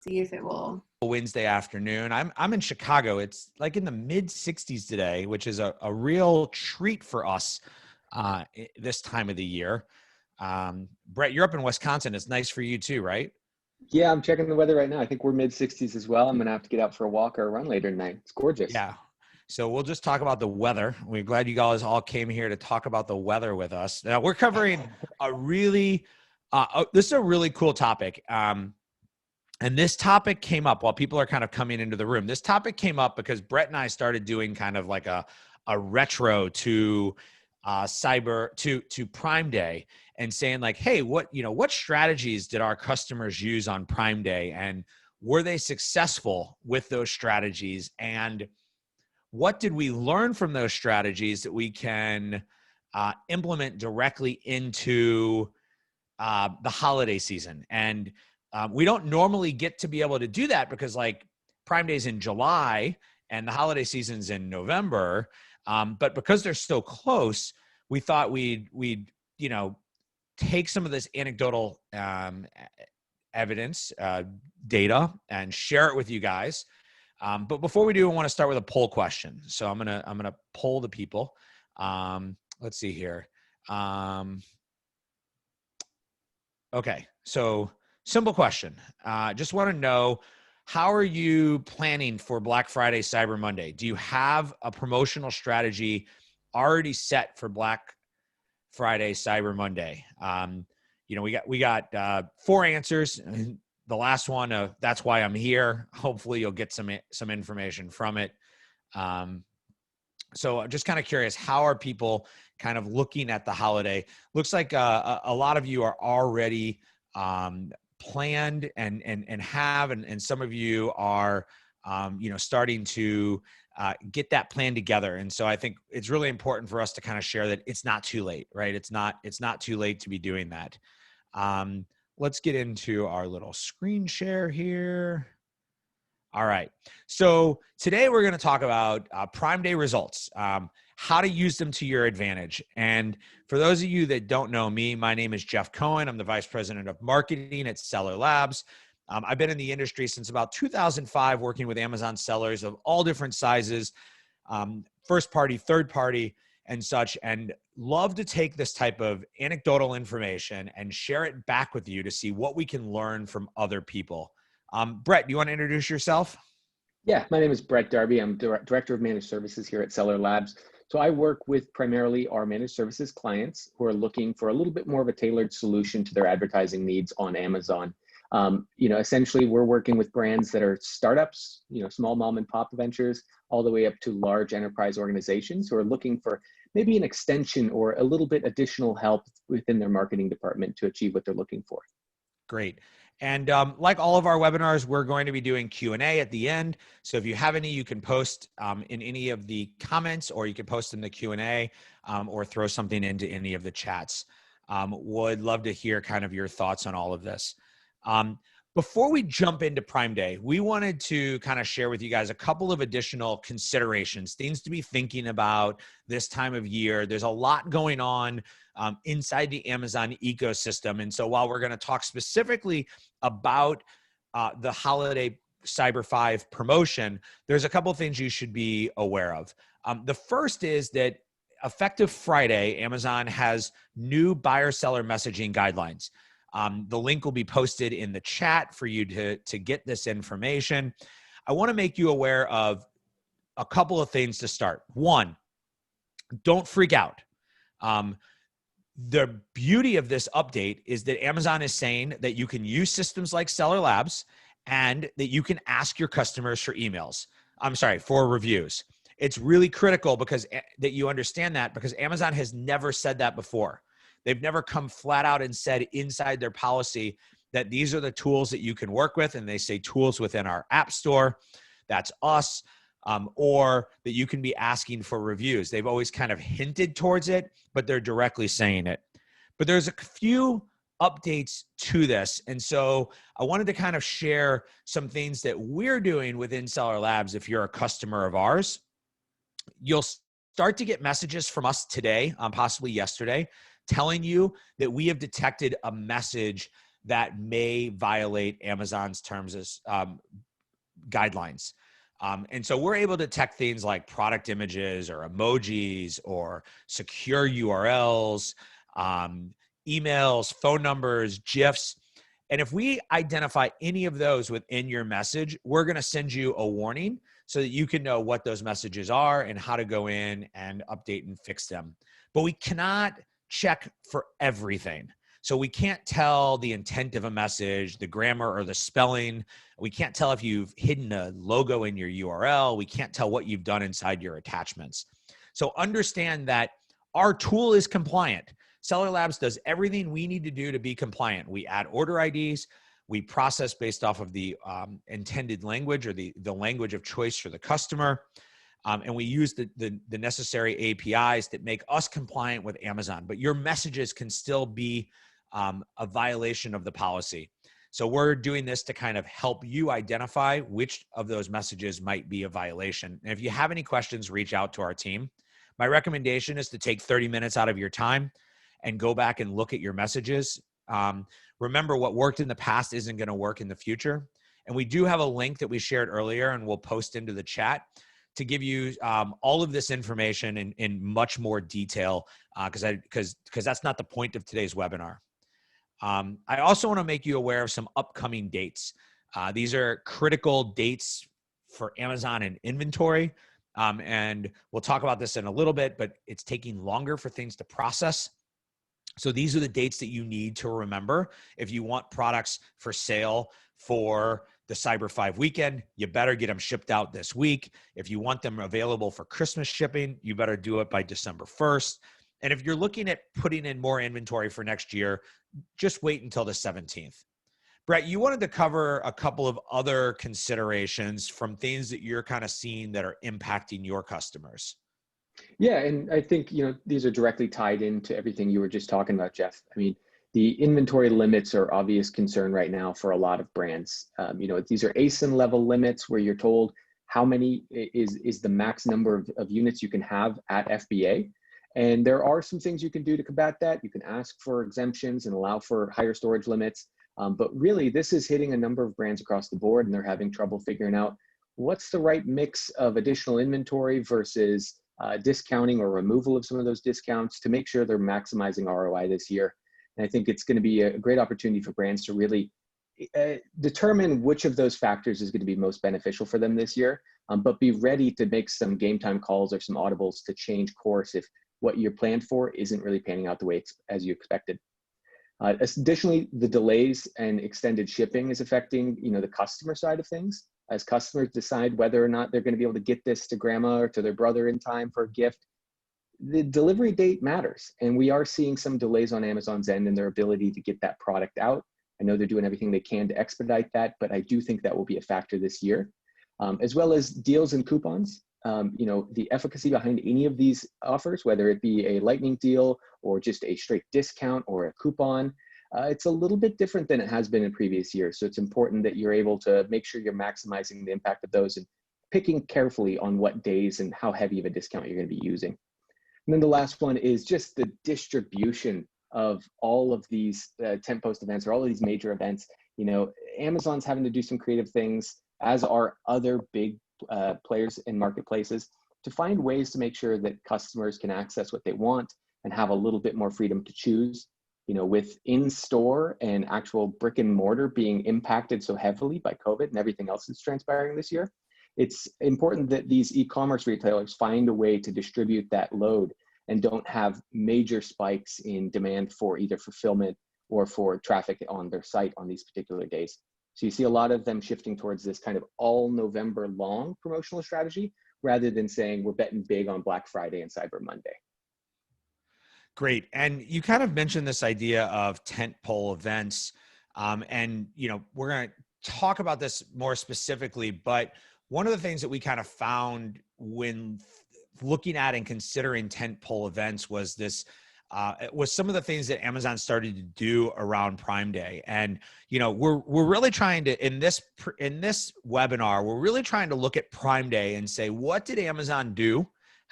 See if it will. Wednesday afternoon. I'm in Chicago. It's like in the mid 60s today, which is a real treat for us this time of the year. Brett, you're up in Wisconsin. It's nice for you too, right? Yeah, I'm checking the weather right now. I think we're mid 60s as well. I'm going to have to get out for a walk or a run later tonight. It's gorgeous. Yeah. So we'll just talk about the weather. We're glad you guys all came here to talk about the weather with us. Now we're covering a really, this is a really cool topic. And this topic came up while people are kind of coming into the room. This topic came up because Brett and I started doing kind of like a retro to to Prime Day and saying like, hey, what strategies did our customers use on Prime Day, and were they successful with those strategies, and what did we learn from those strategies that we can implement directly into the holiday season? And we don't normally get to be able to do that because like Prime Day's in July and the holiday season's in November. But because they're so close, we thought we'd take some of this anecdotal evidence, data, and share it with you guys. But before we do, I want to start with a poll question. So I'm gonna poll the people. Let's see here. Okay, so simple question. Just want to know, how are you planning for Black Friday, Cyber Monday? Do you have a promotional strategy already set for Black Friday, Cyber Monday? We got 4 answers. The last one, that's why I'm here. Hopefully you'll get some information from it. So I'm just kind of curious, how are people kind of looking at the holiday? Looks like a lot of you are already planned and have, and some of you are, starting to get that plan together. And so I think it's really important for us to kind of share that it's not too late, right? It's not too late to be doing that. Let's get into our little screen share here. All right. So today we're going to talk about Prime Day results, how to use them to your advantage. And for those of you that don't know me, my name is Jeff Cohen. I'm the Vice President of Marketing at Seller Labs. I've been in the industry since about 2005, working with Amazon sellers of all different sizes, first party, third party, and such, and love to take this type of anecdotal information and share it back with you to see what we can learn from other people. Brett, do you want to introduce yourself? Yeah, my name is Brett Darby. I'm Director of Managed Services here at Seller Labs. So I work with primarily our managed services clients who are looking for a little bit more of a tailored solution to their advertising needs on Amazon. Essentially we're working with brands that are startups, small mom and pop ventures, all the way up to large enterprise organizations who are looking for maybe an extension or a little bit additional help within their marketing department to achieve what they're looking for. Great. And like all of our webinars, we're going to be doing Q&A at the end. So if you have any, you can post in any of the comments, or you can post in the Q&A, or throw something into any of the chats. Would love to hear kind of your thoughts on all of this. Before we jump into Prime Day, we wanted to kind of share with you guys a couple of additional considerations, things to be thinking about this time of year. There's a lot going on inside the Amazon ecosystem. And so while we're going to talk specifically about the holiday Cyber 5 promotion, there's a couple of things you should be aware of. The first is that effective Friday, Amazon has new buyer-seller messaging guidelines. The link will be posted in the chat for you to get this information. I want to make you aware of a couple of things to start. One, don't freak out. The beauty of this update is that Amazon is saying that you can use systems like Seller Labs and that you can ask your customers for reviews. It's really critical that you understand that, because Amazon has never said that before. They've never come flat out and said inside their policy that these are the tools that you can work with, and they say tools within our app store, that's us, or that you can be asking for reviews. They've always kind of hinted towards it, but they're directly saying it. But there's a few updates to this, and so I wanted to kind of share some things that we're doing within Seller Labs. If you're a customer of ours, you'll start to get messages from us today, possibly yesterday, telling you that we have detected a message that may violate Amazon's terms as guidelines. And so we're able to detect things like product images or emojis or secure URLs, emails, phone numbers, GIFs. And if we identify any of those within your message, we're going to send you a warning so that you can know what those messages are and how to go in and update and fix them. But we cannot check for everything. So we can't tell the intent of a message, the grammar or the spelling. We can't tell if you've hidden a logo in your URL. We can't tell what you've done inside your attachments. So understand that our tool is compliant. Seller Labs does everything we need to do to be compliant. We add order IDs. We process based off of the intended language or the language of choice for the customer. And we use the necessary APIs that make us compliant with Amazon. But your messages can still be a violation of the policy. So we're doing this to kind of help you identify which of those messages might be a violation. And if you have any questions, reach out to our team. My recommendation is to take 30 minutes out of your time and go back and look at your messages. Remember, what worked in the past isn't going to work in the future. And we do have a link that we shared earlier and we'll post into the chat to give you all of this information in much more detail because that's not the point of today's webinar. I also want to make you aware of some upcoming dates. These are critical dates for Amazon and inventory. And we'll talk about this in a little bit, but it's taking longer for things to process. So these are the dates that you need to remember. If you want products for sale for the Cyber 5 weekend, you better get them shipped out this week. If you want them available for Christmas shipping, you better do it by December 1st. And if you're looking at putting in more inventory for next year, just wait until the 17th. Brett, you wanted to cover a couple of other considerations from things that you're kind of seeing that are impacting your customers. Yeah, and I think, these are directly tied into everything you were just talking about, Jeff. I mean, the inventory limits are obvious concern right now for a lot of brands. These are ASIN level limits where you're told how many is the max number of units you can have at FBA. And there are some things you can do to combat that. You can ask for exemptions and allow for higher storage limits. But really, this is hitting a number of brands across the board, and they're having trouble figuring out what's the right mix of additional inventory versus discounting or removal of some of those discounts to make sure they're maximizing ROI this year. And I think it's going to be a great opportunity for brands to really determine which of those factors is going to be most beneficial for them this year, but be ready to make some game time calls or some audibles to change course if what you're planned for isn't really panning out the way as you expected. Additionally, the delays and extended shipping is affecting the customer side of things. As customers decide whether or not they're going to be able to get this to grandma or to their brother in time for a gift, the delivery date matters. And we are seeing some delays on Amazon's end in their ability to get that product out. I know they're doing everything they can to expedite that, but I do think that will be a factor this year, as well as deals and coupons. The efficacy behind any of these offers, whether it be a lightning deal or just a straight discount or a coupon, it's a little bit different than it has been in previous years. So it's important that you're able to make sure you're maximizing the impact of those and picking carefully on what days and how heavy of a discount you're going to be using. And then the last one is just the distribution of all of these tent post events or all of these major events. Amazon's having to do some creative things, as are other big players in marketplaces, to find ways to make sure that customers can access what they want and have a little bit more freedom to choose. With in-store and actual brick and mortar being impacted so heavily by COVID and everything else that's transpiring this year, it's important that these e-commerce retailers find a way to distribute that load and don't have major spikes in demand for either fulfillment or for traffic on their site on these particular days. So you see a lot of them shifting towards this kind of all November long promotional strategy rather than saying we're betting big on Black Friday and Cyber Monday. Great. And you kind of mentioned this idea of tentpole events. And, we're going to talk about this more specifically, but one of the things that we kind of found when looking at and considering tentpole events was this, was some of the things that Amazon started to do around Prime Day. And, we're really trying to, in this webinar, we're really trying to look at Prime Day and say, what did Amazon do?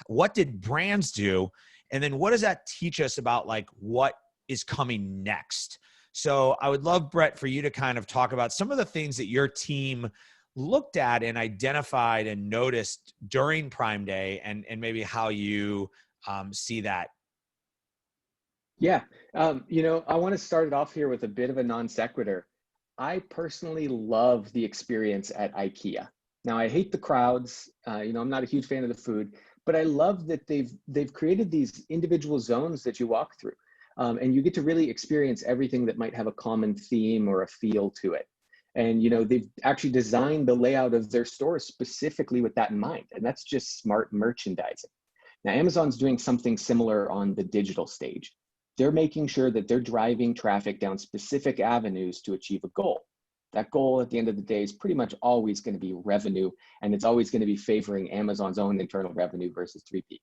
What did brands do? And then what does that teach us about what is coming next? So I would love, Brett, for you to kind of talk about some of the things that your team looked at and identified and noticed during Prime Day, and maybe how you see that. Yeah, I want to start it off here with a bit of a non sequitur. I personally love the experience at IKEA. Now, I hate the crowds. I'm not a huge fan of the food, but I love that they've created these individual zones that you walk through, and you get to really experience everything that might have a common theme or a feel to it. And they've actually designed the layout of their stores specifically with that in mind, and that's just smart merchandising. Now, Amazon's doing something similar on the digital stage. They're making sure that they're driving traffic down specific avenues to achieve a goal. That goal at the end of the day is pretty much always going to be revenue, and it's always going to be favoring Amazon's own internal revenue versus 3P.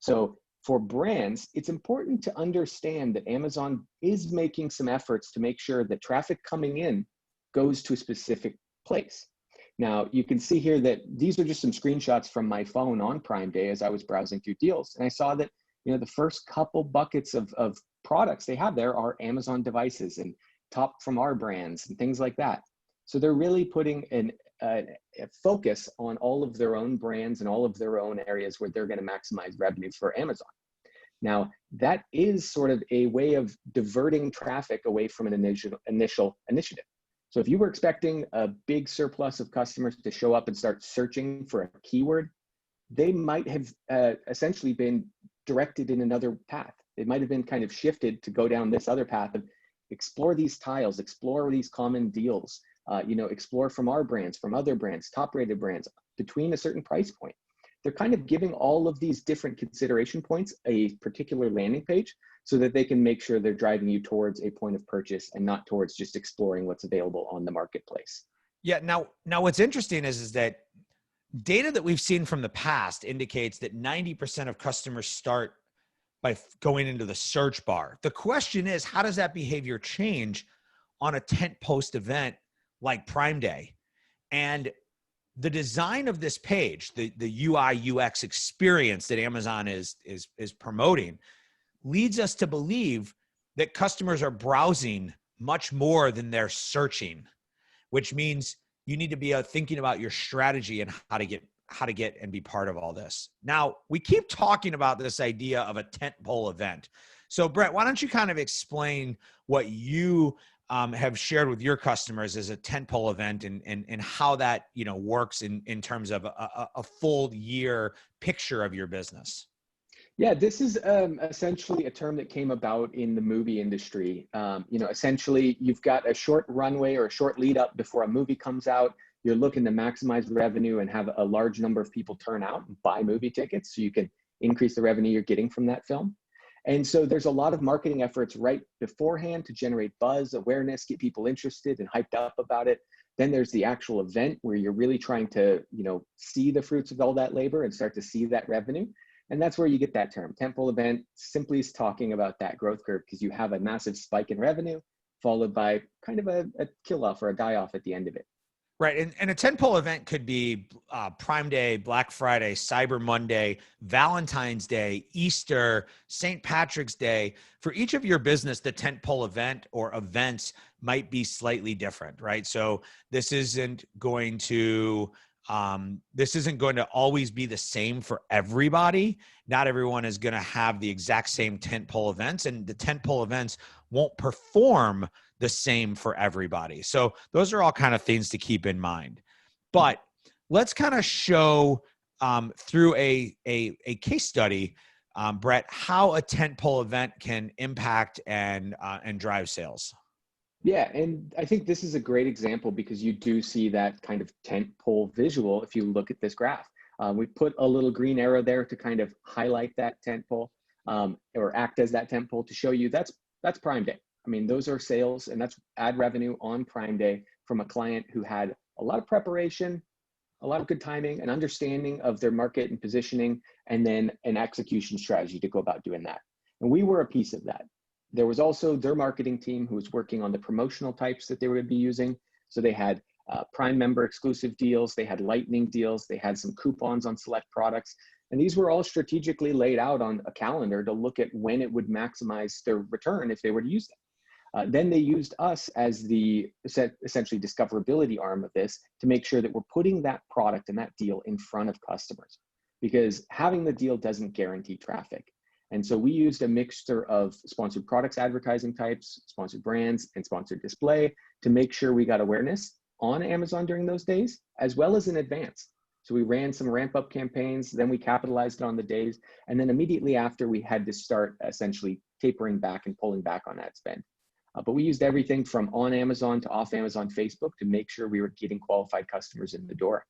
So for brands, it's important to understand that Amazon is making some efforts to make sure that traffic coming in goes to a specific place. Now, you can see here that these are just some screenshots from my phone on Prime Day as I was browsing through deals. And I saw that the first couple buckets of products they have there are Amazon devices and top from our brands and things like that. So they're really putting a focus on all of their own brands and all of their own areas where they're going to maximize revenue for Amazon. Now, that is sort of a way of diverting traffic away from an initial initiative. So if you were expecting a big surplus of customers to show up and start searching for a keyword, they might have essentially been directed in another path. It might have been kind of shifted to go down this other path of explore these tiles, explore these common deals, explore from our brands, from other brands, top rated brands between a certain price point. They're kind of giving all of these different consideration points a particular landing page so that they can make sure they're driving you towards a point of purchase and not towards just exploring what's available on the marketplace. Yeah. Now what's interesting is that data that we've seen from the past indicates that 90% of customers start by going into the search bar. The question is, how does that behavior change on a tent post event like Prime Day? And the design of this page, the UIUX experience that Amazon is promoting, leads us to believe that customers are browsing much more than they're searching, which means you need to be thinking about your strategy and how to get and be part of all this. Now, we keep talking about this idea of a tentpole event. So Brett, why don't you kind of explain what you have shared with your customers as a tentpole event and how that works in terms of a full year picture of your business? Yeah, this is essentially a term that came about in the movie industry. Essentially, you've got a short runway or a short lead up before a movie comes out. You're looking to maximize revenue and have a large number of people turn out and buy movie tickets so you can increase the revenue you're getting from that film. And so there's a lot of marketing efforts right beforehand to generate buzz, awareness, get people interested and hyped up about it. Then there's the actual event where you're really trying to, see the fruits of all that labor and start to see that revenue. And that's where you get that term. Tentpole event simply is talking about that growth curve because you have a massive spike in revenue followed by kind of a kill off or a die off at the end of it. Right. And a tentpole event could be Prime Day, Black Friday, Cyber Monday, Valentine's Day, Easter, St. Patrick's Day. For each of your business, the tentpole event or events might be slightly different, right? So this isn't going to always be the same for everybody. Not everyone is going to have the exact same tentpole events, and the tentpole events won't perform the same for everybody. So those are all kind of things to keep in mind. But let's kind of show through a case study, Brett, how a tentpole event can impact and drive sales. Yeah, and I think this is a great example because you do see that kind of tentpole visual if you look at this graph. We put a little green arrow there to kind of highlight that tentpole or act as that tentpole to show you that's Prime Day. I mean, those are sales and that's ad revenue on Prime Day from a client who had a lot of preparation, a lot of good timing, an understanding of their market and positioning, and then an execution strategy to go about doing that. And we were a piece of that. There was also their marketing team who was working on the promotional types that they would be using. So they had Prime member exclusive deals, they had lightning deals, they had some coupons on select products. And these were all strategically laid out on a calendar to look at when it would maximize their return if they were to use them. Then they used us as the essentially discoverability arm of this to make sure that we're putting that product and that deal in front of customers, because having the deal doesn't guarantee traffic. And so we used a mixture of sponsored products advertising types, sponsored brands, and sponsored display to make sure we got awareness on Amazon during those days, as well as in advance. So we ran some ramp up campaigns, then we capitalized on the days, and then immediately after we had to start essentially tapering back and pulling back on ad spend. But we used everything from on Amazon to off Amazon Facebook to make sure we were getting qualified customers in the door.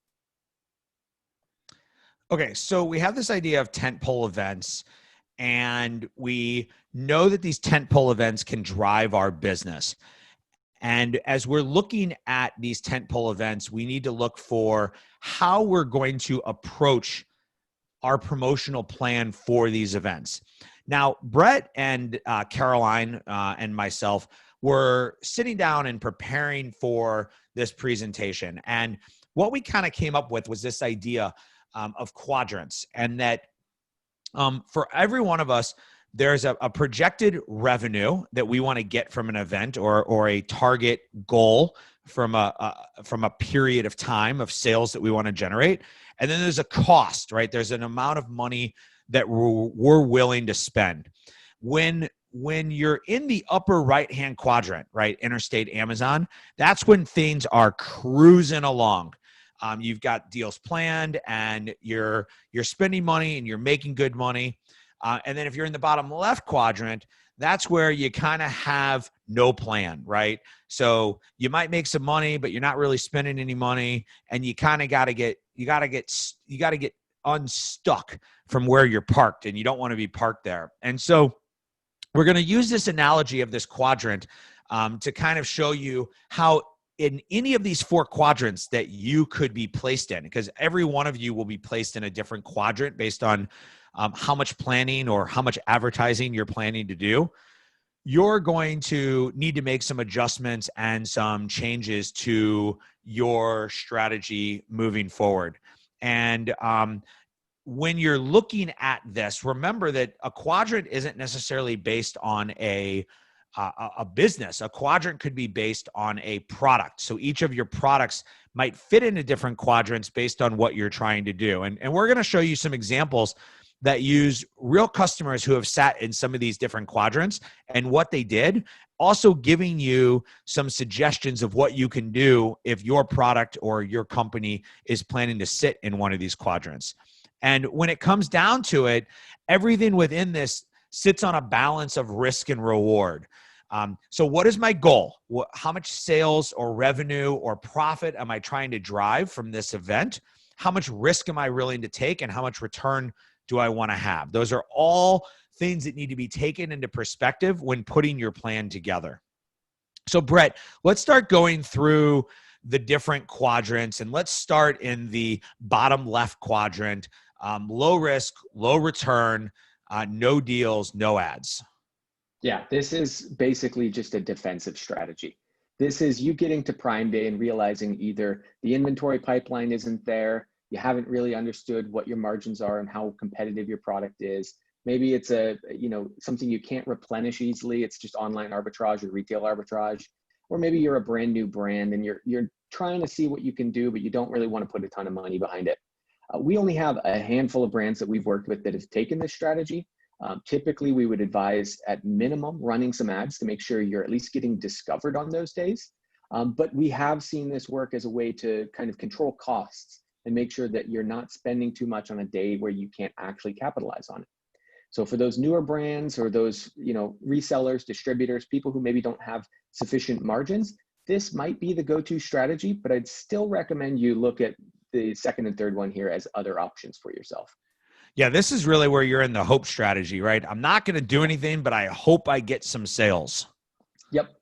Okay, so we have this idea of tentpole events, and we know that these tentpole events can drive our business. And as we're looking at these tentpole events, we need to look for how we're going to approach our promotional plan for these events. Now, Brett and Caroline and myself were sitting down and preparing for this presentation. And what we kind of came up with was this idea of quadrants, and that for every one of us, there's a projected revenue that we want to get from an event, or a target goal from a period of time of sales that we want to generate. And then there's a cost, right? There's an amount of money that we're willing to spend. When you're in the upper right-hand quadrant, right, interstate Amazon, that's when things are cruising along. You've got deals planned, and you're spending money, and you're making good money. And then if you're in the bottom left quadrant, that's where you kind of have no plan, right? So you might make some money, but you're not really spending any money, and you kind of got to get unstuck from where you're parked, and you don't want to be parked there. And so we're going to use this analogy of this quadrant to kind of show you how in any of these four quadrants that you could be placed in, because every one of you will be placed in a different quadrant based on how much planning or how much advertising you're planning to do. You're going to need to make some adjustments and some changes to your strategy moving forward. And when you're looking at this, remember that a quadrant isn't necessarily based on a business. A quadrant could be based on a product. So each of your products might fit into different quadrants based on what you're trying to do. And we're going to show you some examples that use real customers who have sat in some of these different quadrants and what they did, also giving you some suggestions of what you can do if your product or your company is planning to sit in one of these quadrants. And when it comes down to it, everything within this sits on a balance of risk and reward. So what is my goal? How much sales or revenue or profit am I trying to drive from this event? How much risk am I willing to take, and how much return do I want to have? Those are all things that need to be taken into perspective when putting your plan together. So Brett, let's start going through the different quadrants, and let's start in the bottom left quadrant. Low risk, low return, no deals, no ads. Yeah, this is basically just a defensive strategy. This is you getting to Prime Day and realizing either the inventory pipeline isn't there, you haven't really understood what your margins are and how competitive your product is. Maybe it's something you can't replenish easily. It's just online arbitrage or retail arbitrage. Or maybe you're a brand new brand and you're trying to see what you can do, but you don't really want to put a ton of money behind it. We only have a handful of brands that we've worked with that have taken this strategy. Typically, we would advise at minimum running some ads to make sure you're at least getting discovered on those days. But we have seen this work as a way to kind of control costs and make sure that you're not spending too much on a day where you can't actually capitalize on it. So for those newer brands or those resellers, distributors, people who maybe don't have sufficient margins, this might be the go-to strategy, but I'd still recommend you look at the second and third one here as other options for yourself. Yeah, this is really where you're in the hope strategy, right? I'm not going to do anything, but I hope I get some sales. Yep.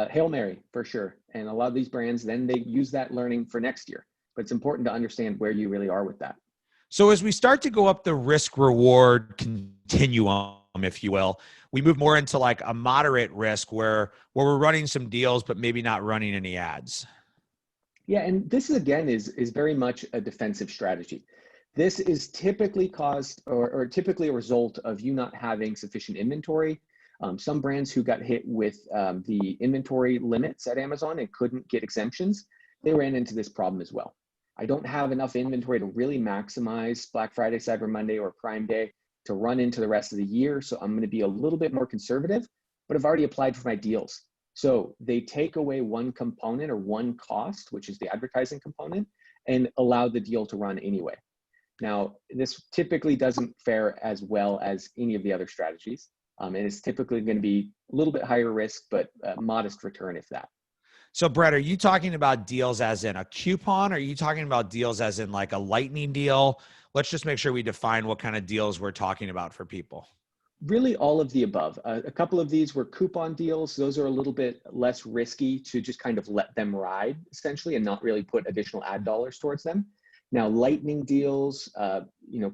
Hail Mary for sure. And a lot of these brands, then they use that learning for next year, but it's important to understand where you really are with that. So as we start to go up the risk reward continuum, if you will, we move more into like a moderate risk where we're running some deals, but maybe not running any ads. Yeah. And this again is very much a defensive strategy. This is typically caused or typically a result of you not having sufficient inventory, Some brands who got hit with the inventory limits at Amazon and couldn't get exemptions, they ran into this problem as well. I don't have enough inventory to really maximize Black Friday, Cyber Monday, or Prime Day to run into the rest of the year. So I'm going to be a little bit more conservative, but I've already applied for my deals. So they take away one component or one cost, which is the advertising component, and allow the deal to run anyway. Now, this typically doesn't fare as well as any of the other strategies. And it's typically going to be a little bit higher risk, but modest return, if that. So Brett, are you talking about deals as in a coupon? Or are you talking about deals as in like a lightning deal? Let's just make sure we define what kind of deals we're talking about for people. Really all of the above. A couple of these were coupon deals. Those are a little bit less risky to just kind of let them ride essentially and not really put additional ad dollars towards them. Now, lightning deals,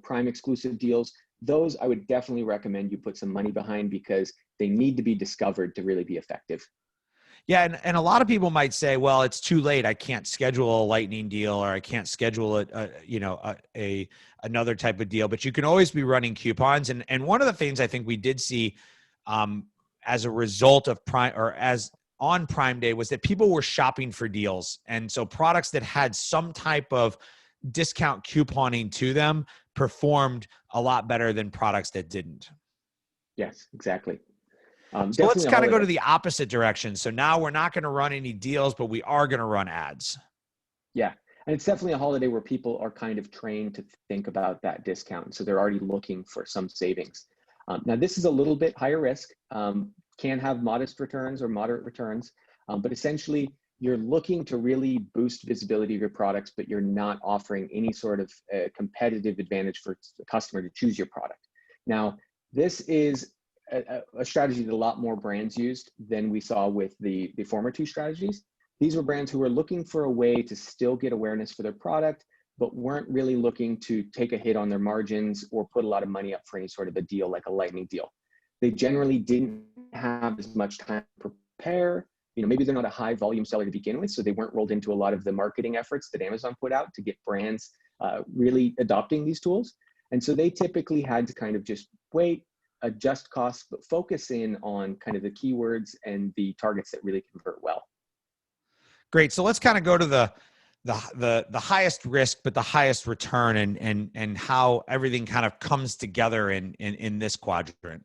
Prime exclusive deals, those I would definitely recommend you put some money behind because they need to be discovered to really be effective. Yeah, and a lot of people might say, well, it's too late. I can't schedule a lightning deal, or I can't schedule another type of deal. But you can always be running coupons. And one of the things I think we did see as a result of Prime, or as on Prime Day, was that people were shopping for deals. And so products that had some type of discount couponing to them performed a lot better than products that didn't. Yes, exactly. So let's kind of go to the opposite direction. So now we're not going to run any deals, but we are going to run ads. Yeah. And it's definitely a holiday where people are kind of trained to think about that discount. So they're already looking for some savings. Now, this is a little bit higher risk, can have modest returns or moderate returns, but essentially you're looking to really boost visibility of your products, but you're not offering any sort of competitive advantage for the customer to choose your product. Now, this is a strategy that a lot more brands used than we saw with the former two strategies. These were brands who were looking for a way to still get awareness for their product, but weren't really looking to take a hit on their margins or put a lot of money up for any sort of a deal like a lightning deal. They generally didn't have as much time to prepare. Maybe they're not a high volume seller to begin with, so they weren't rolled into a lot of the marketing efforts that Amazon put out to get brands really adopting these tools. And so they typically had to kind of just wait, adjust costs, but focus in on kind of the keywords and the targets that really convert well. Great. So let's kind of go to the highest risk, but the highest return, and how everything kind of comes together in this quadrant.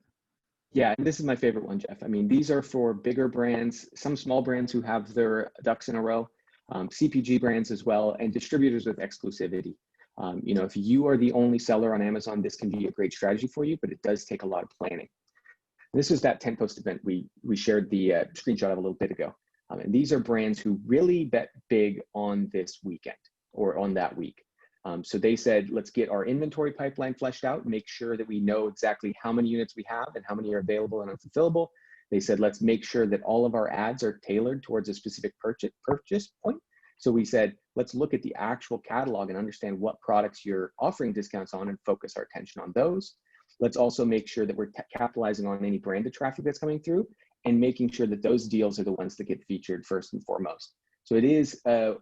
Yeah, and this is my favorite one, Jeff. I mean, these are for bigger brands, some small brands who have their ducks in a row, CPG brands as well, and distributors with exclusivity. If you are the only seller on Amazon, this can be a great strategy for you, but it does take a lot of planning. This is that Tentpole event we shared the screenshot of a little bit ago. And these are brands who really bet big on this weekend or on that week. So they said, let's get our inventory pipeline fleshed out, make sure that we know exactly how many units we have and how many are available and unfulfillable. They said, let's make sure that all of our ads are tailored towards a specific purchase point. So we said, let's look at the actual catalog and understand what products you're offering discounts on and focus our attention on those. Let's also make sure that we're capitalizing on any branded traffic that's coming through and making sure that those deals are the ones that get featured first and foremost. So it is a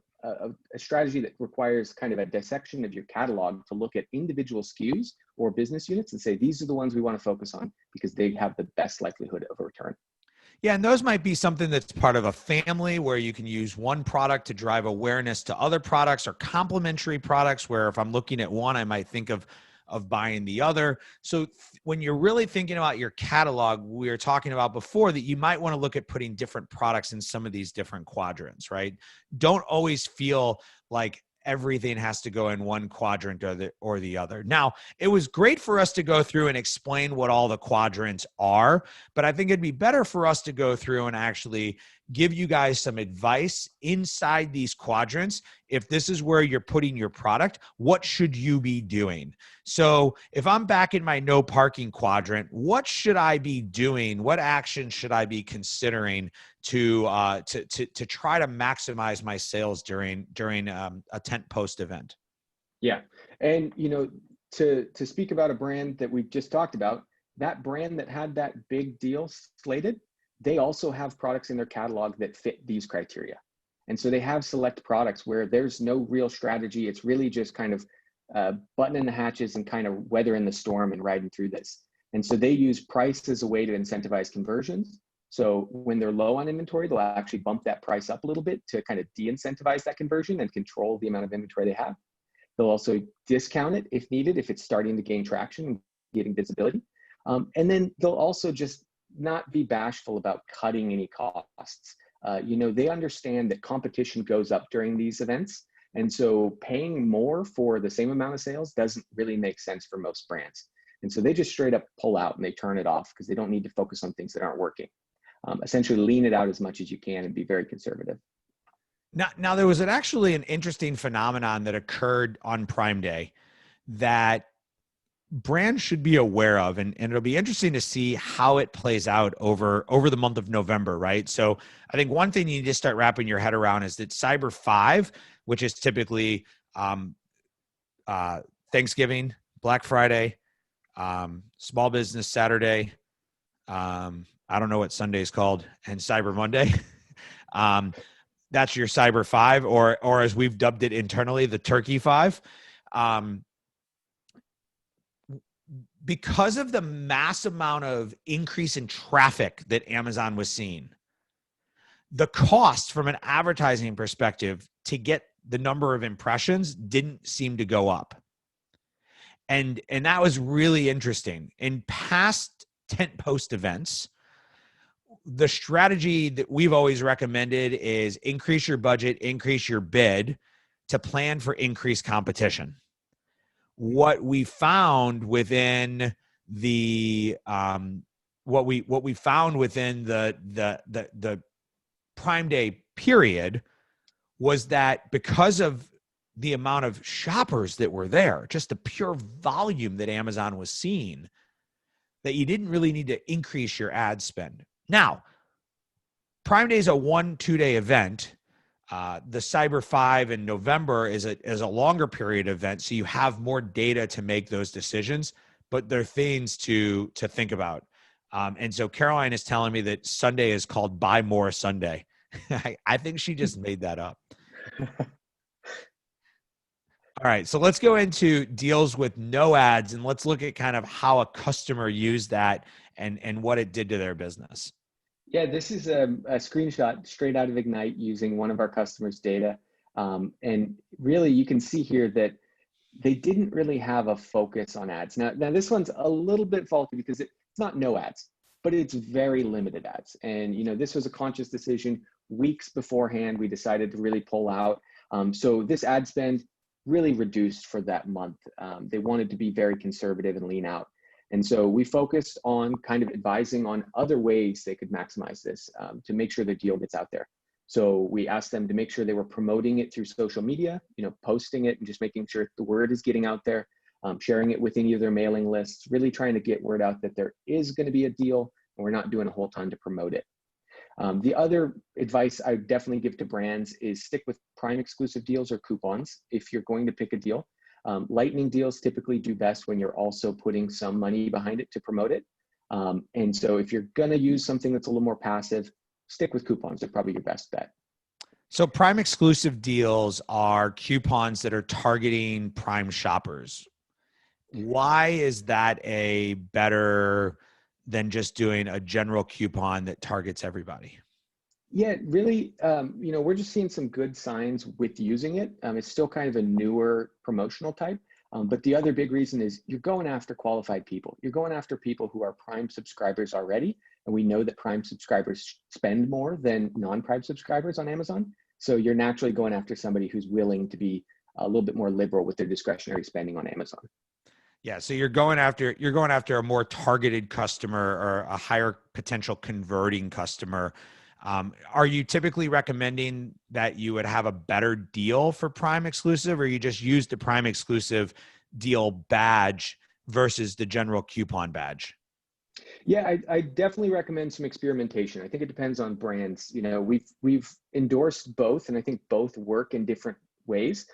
strategy that requires kind of a dissection of your catalog to look at individual SKUs or business units and say, these are the ones we want to focus on because they have the best likelihood of a return. Yeah, and those might be something that's part of a family where you can use one product to drive awareness to other products, or complementary products where if I'm looking at one, I might think of buying the other. So when you're really thinking about your catalog, we were talking about before that you might want to look at putting different products in some of these different quadrants, right? Don't always feel like everything has to go in one quadrant or the other. Now, it was great for us to go through and explain what all the quadrants are, but I think it'd be better for us to go through and actually give you guys some advice inside these quadrants. If this is where you're putting your product, what should you be doing? So if I'm back in my no parking quadrant, what should I be doing? What action should I be considering to try to maximize my sales during a Tentpole event? Yeah, and to speak about a brand that we've just talked about, that brand that had that big deal slated, they also have products in their catalog that fit these criteria. And so they have select products where there's no real strategy. It's really just kind of buttoning the hatches and kind of weathering the storm and riding through this. And so they use price as a way to incentivize conversions. So when they're low on inventory, they'll actually bump that price up a little bit to kind of de-incentivize that conversion and control the amount of inventory they have. They'll also discount it if needed, if it's starting to gain traction and getting visibility. And then they'll also just not be bashful about cutting any costs. They understand that competition goes up during these events. And so paying more for the same amount of sales doesn't really make sense for most brands. And so they just straight up pull out and they turn it off because they don't need to focus on things that aren't working. Essentially lean it out as much as you can and be very conservative. Now there was actually an interesting phenomenon that occurred on Prime Day that brands should be aware of, and it'll be interesting to see how it plays out over the month of November, right? So I think one thing you need to start wrapping your head around is that Cyber 5, which is typically Thanksgiving, Black Friday, Small Business Saturday, I don't know what Sunday is called, and Cyber Monday. That's your Cyber 5, or as we've dubbed it internally, the Turkey 5. Because of the mass amount of increase in traffic that Amazon was seeing, the cost from an advertising perspective to get the number of impressions didn't seem to go up. And that was really interesting. In past Tentpole events, the strategy that we've always recommended is increase your budget, increase your bid to plan for increased competition. What we found within the the Prime Day period was that because of the amount of shoppers that were there, just the pure volume that Amazon was seeing, that you didn't really need to increase your ad spend. Now, Prime Day is a 1-2 day event. The Cyber 5 in November is a longer period event, so you have more data to make those decisions, but there are things to think about. And so Caroline is telling me that Sunday is called Buy More Sunday. I think she just made that up. All right, so let's go into deals with no ads, and let's look at kind of how a customer used that and what it did to their business. Yeah, this is a screenshot straight out of Ignite using one of our customers' data. And really, you can see here that they didn't really have a focus on ads. Now this one's a little bit faulty because it's not no ads, but it's very limited ads. And this was a conscious decision. Weeks beforehand, we decided to really pull out. So this ad spend really reduced for that month. They wanted to be very conservative and lean out. And so we focused on kind of advising on other ways they could maximize this to make sure their deal gets out there. So we asked them to make sure they were promoting it through social media, posting it and just making sure the word is getting out there, sharing it with any of their mailing lists, really trying to get word out that there is going to be a deal and we're not doing a whole ton to promote it. The other advice I would definitely give to brands is stick with Prime exclusive deals or coupons if you're going to pick a deal. Lightning deals typically do best when you're also putting some money behind it to promote it. And so if you're going to use something that's a little more passive, stick with coupons. They're probably your best bet. So Prime exclusive deals are coupons that are targeting Prime shoppers. Why is that a better than just doing a general coupon that targets everybody? Yeah, really, we're just seeing some good signs with using it. It's still kind of a newer promotional type, but the other big reason is you're going after qualified people. You're going after people who are Prime subscribers already, and we know that Prime subscribers spend more than non-Prime subscribers on Amazon. So you're naturally going after somebody who's willing to be a little bit more liberal with their discretionary spending on Amazon. Yeah, so you're going after a more targeted customer or a higher potential converting customer. Are you typically recommending that you would have a better deal for Prime exclusive, or you just use the Prime exclusive deal badge versus the general coupon badge? Yeah, I definitely recommend some experimentation. I think it depends on brands. We've endorsed both, and I think both work in different ways.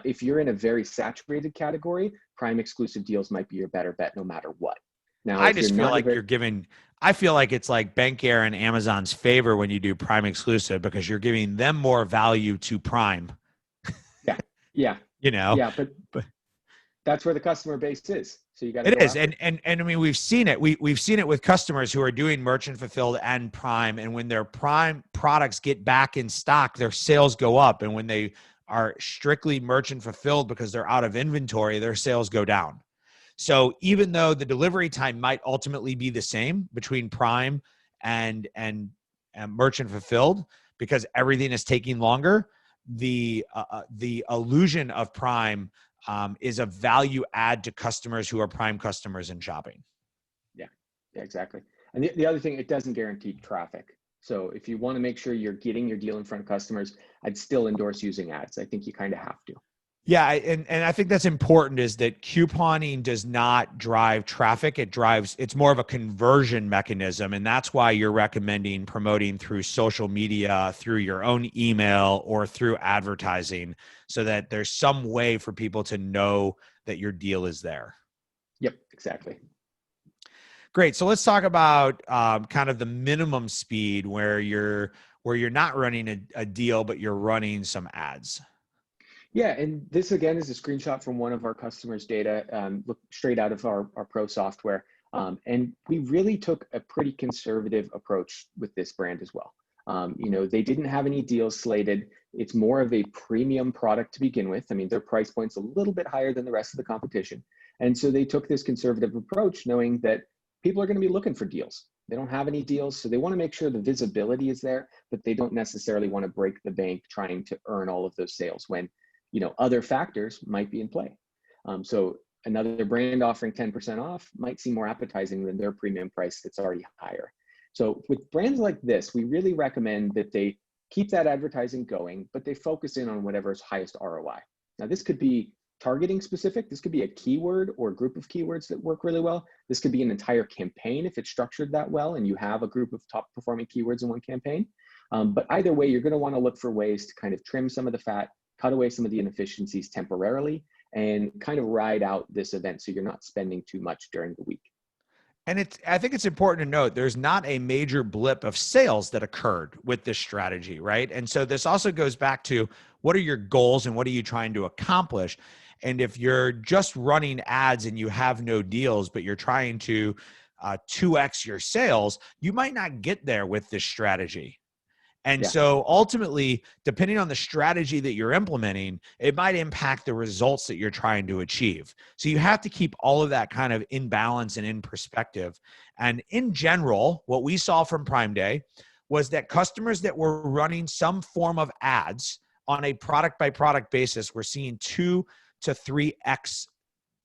If you're in a very saturated category, Prime exclusive deals might be your better bet no matter what. Now, I just feel like I feel like it's like Bank Air and Amazon's favor when you do Prime exclusive because you're giving them more value to Prime. Yeah. Yeah, Yeah, but That's where the customer base is. So you got to It go is. after it. And I mean, we've seen it. We've seen it with customers who are doing merchant fulfilled and prime. And when their prime products get back in stock, their sales go up. And when they are strictly merchant fulfilled because they're out of inventory, their sales go down. So even though the delivery time might ultimately be the same between prime and merchant fulfilled, because everything is taking longer, the illusion of prime is a value add to customers who are prime customers in shopping. Yeah, exactly. And the other thing, it doesn't guarantee traffic. So if you want to make sure you're getting your deal in front of customers, I'd still endorse using ads. I think you kind of have to. Yeah, and I think that's important, is that couponing does not drive traffic. It's more of a conversion mechanism. And that's why you're recommending promoting through social media, through your own email, or through advertising, so that there's some way for people to know that your deal is there. Yep, exactly. Great. So let's talk about kind of the minimum speed where you're not running a deal, but you're running some ads. Yeah, and this again is a screenshot from one of our customers' data, look straight out of our pro software. And we really took a pretty conservative approach with this brand as well. They didn't have any deals slated. It's more of a premium product to begin with. I mean, their price point's a little bit higher than the rest of the competition. And so they took this conservative approach, knowing that people are going to be looking for deals. They don't have any deals, so they want to make sure the visibility is there, but they don't necessarily want to break the bank trying to earn all of those sales when other factors might be in play. So another brand offering 10% off might seem more appetizing than their premium price that's already higher. So with brands like this, we really recommend that they keep that advertising going, but they focus in on whatever's highest ROI. Now, this could be targeting specific. This could be a keyword or a group of keywords that work really well. This could be an entire campaign if it's structured that well and you have a group of top performing keywords in one campaign. But either way, you're going to want to look for ways to kind of trim some of the fat, cut away some of the inefficiencies temporarily, and kind of ride out this event so you're not spending too much during the week. And I think it's important to note there's not a major blip of sales that occurred with this strategy, right? And so this also goes back to, what are your goals and what are you trying to accomplish? And if you're just running ads and you have no deals, but you're trying to 2x your sales, you might not get there with this strategy. And so ultimately, depending on the strategy that you're implementing, it might impact the results that you're trying to achieve. So you have to keep all of that kind of in balance and in perspective. And in general, what we saw from Prime Day was that customers that were running some form of ads on a product by product basis were seeing 2 to 3x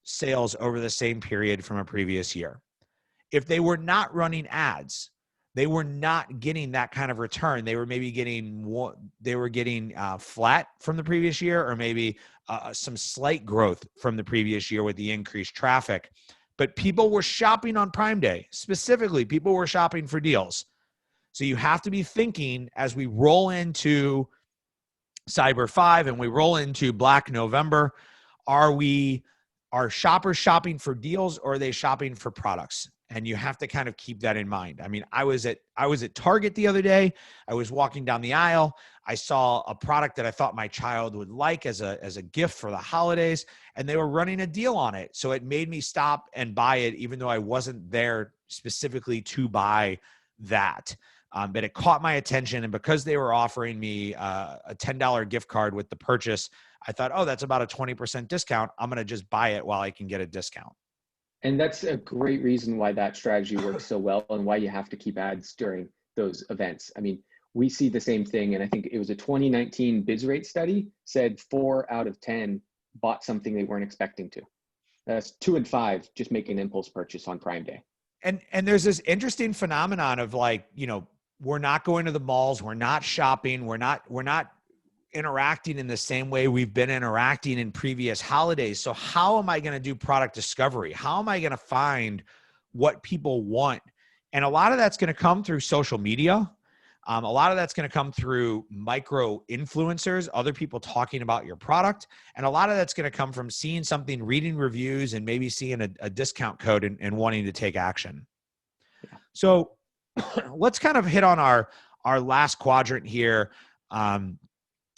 sales over the same period from a previous year. If they were not running ads, they were not getting that kind of return. They were maybe getting flat from the previous year, or maybe some slight growth from the previous year with the increased traffic. But people were shopping on Prime Day. Specifically, people were shopping for deals. So you have to be thinking, as we roll into Cyber 5 and we roll into Black November, are shoppers shopping for deals, or are they shopping for products? And you have to kind of keep that in mind. I mean, I was at Target the other day. I was walking down the aisle. I saw a product that I thought my child would like as a gift for the holidays, and they were running a deal on it. So it made me stop and buy it, even though I wasn't there specifically to buy that. But it caught my attention, and because they were offering me a $10 gift card with the purchase, I thought, oh, that's about a 20% discount. I'm going to just buy it while I can get a discount. And that's a great reason why that strategy works so well, and why you have to keep ads during those events. I mean, we see the same thing. And I think it was a 2019 bids rate study said 4 out of 10 bought something they weren't expecting to. That's 2 in 5 just making an impulse purchase on Prime Day. And there's this interesting phenomenon of, like, we're not going to the malls, we're not shopping, we're not interacting in the same way we've been interacting in previous holidays. So how am I going to do product discovery? How am I going to find what people want? And a lot of that's going to come through social media. A lot of that's going to come through micro influencers, other people talking about your product. And a lot of that's going to come from seeing something, reading reviews, and maybe seeing a discount code and wanting to take action. Yeah. So let's kind of hit on our last quadrant here.